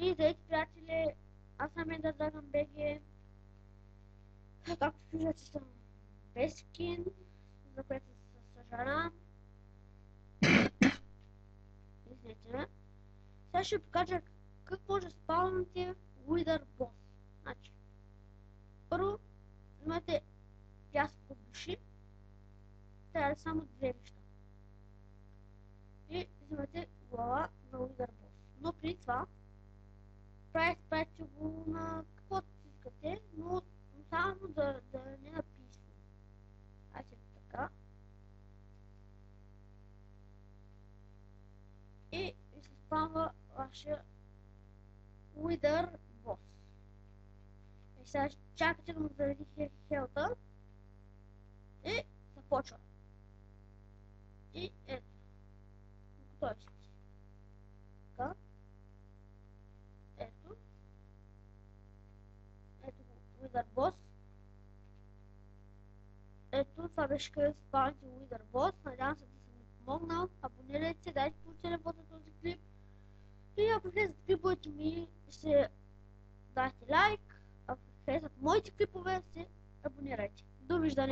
И здравейте, приятели, аз съм Ендър Драгън БГ. Както виждате, съм без скин, за което се съжалявам. Извинете ме. Сега ще ви покажа как може да спаунате Wither Boss. Значи, първо имате пясък от души, трябва да само две неща. И взимате глава на Wither Boss. Но при това правите го на каквото искате, но само да не написано. Айде така. И се спамва вашия Wither Boss. И сега чакате да му зареди хелта. И започва. И ето. Готови сте. Така. Ето. Ето го, Wither Boss. Ето, това беше къде се спавате Wither Boss. Надявам се да съм ви помогнал. Абонирайте се, дайте по телефона този клип. И ако харесат клиповете ми, ще дайте лайк. Ако харесат моите клипове, се абонирайте. Довиждане!